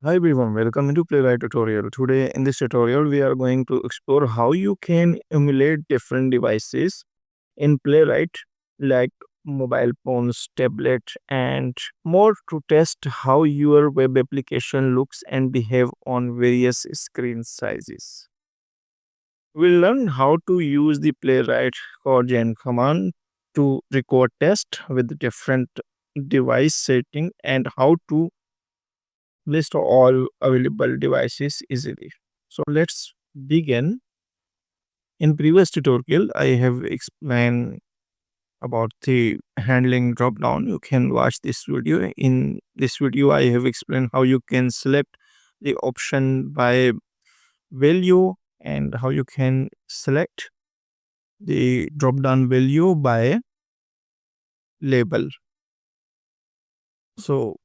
Hi everyone, welcome into Playwright tutorial. Today in this tutorial we are going to explore how you can emulate different devices in Playwright like mobile phones, tablet and more to test how your web application looks and behave on various screen sizes. We'll learn how to use the Playwright chord gen command to record test with different device setting and how to list all available devices easily. So let's begin. In previous tutorial, I have explained about the handling drop down. You can watch this video. In this video, I have explained how you can select the option by value and how you can select the drop down value by label. So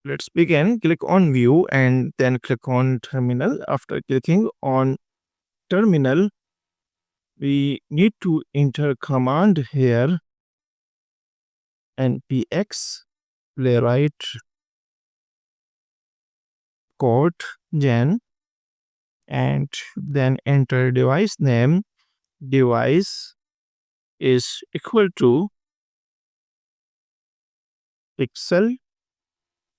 let's begin. Click on view and then click on terminal. After clicking on terminal, we need to enter command here npx playwright code gen and then enter device name. Device is equal to pixel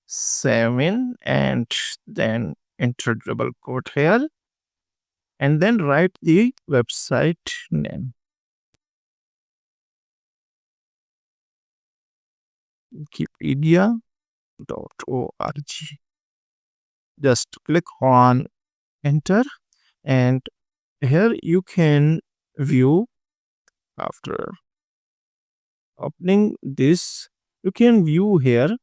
7 and then enter double quote here and then write the website name wikipedia.org. Just click on enter and here you can view. After opening this, you can view here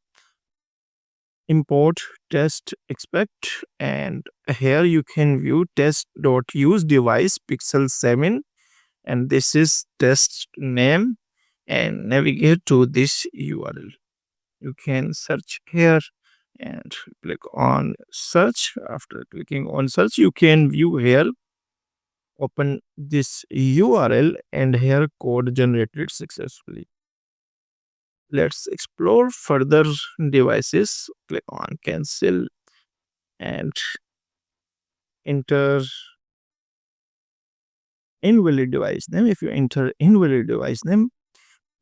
import test expect and here you can view test.use device pixel 7 and this is test name and navigate to this URL. You can search here and click on search. After clicking on search, you can view here, open this URL and here code generated successfully. Let's explore further devices. Click on cancel and enter invalid device name. If you enter invalid device name,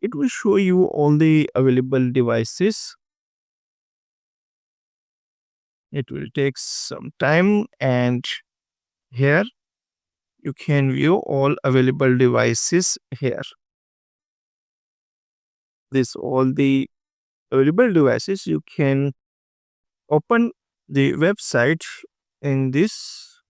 it will show you all the available devices. It will take some time and here you can view all available devices here. This all the available devices. You can open the website in this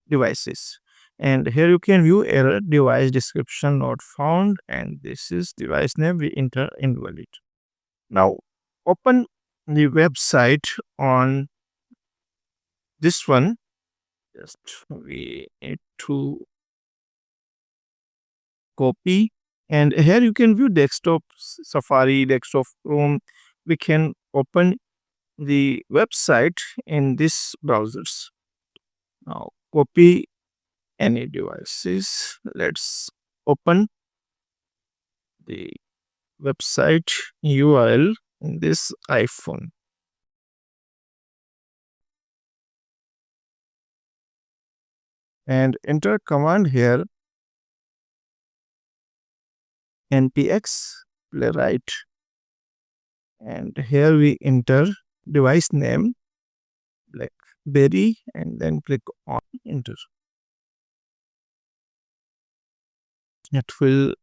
devices and here you can view error device description not found and this is device name we enter invalid. Now open the website on this one. Just we need to copy and here you can view desktop Safari, desktop Chrome. We can open the website in this browsers. Now copy any devices. Let's open the website URL in this iPhone. And enter command here npx playwright and here we enter device name BlackBerry and then click on enter. It will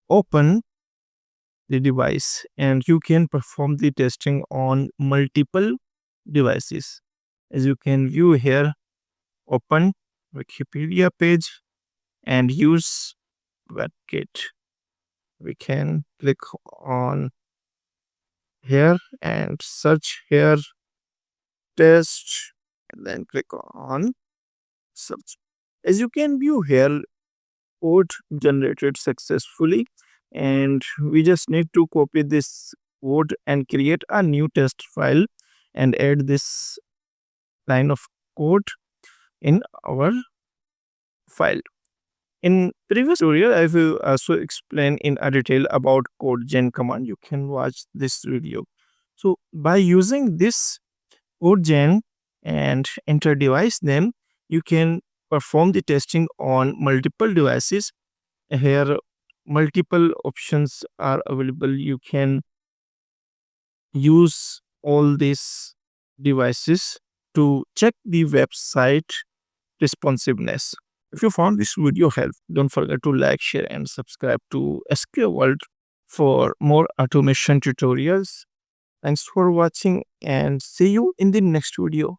open the device and you can perform the testing on multiple devices. As you can view here, open Wikipedia page and use WebKit. We can click on here and search here test and then click on search. As you can view here, code generated successfully and we just need to copy this code and create a new test file and add this line of code in our file. In previous tutorial, I will also explain in a detail about code gen command. You can watch this video. So by using this urgent and enter device, then you can perform the testing on multiple devices. Here multiple options are available. You can use all these devices to check the website responsiveness. If you found this video helpful, don't forget to like, share, and subscribe to SQL World for more automation tutorials. Thanks for watching and see you in the next video.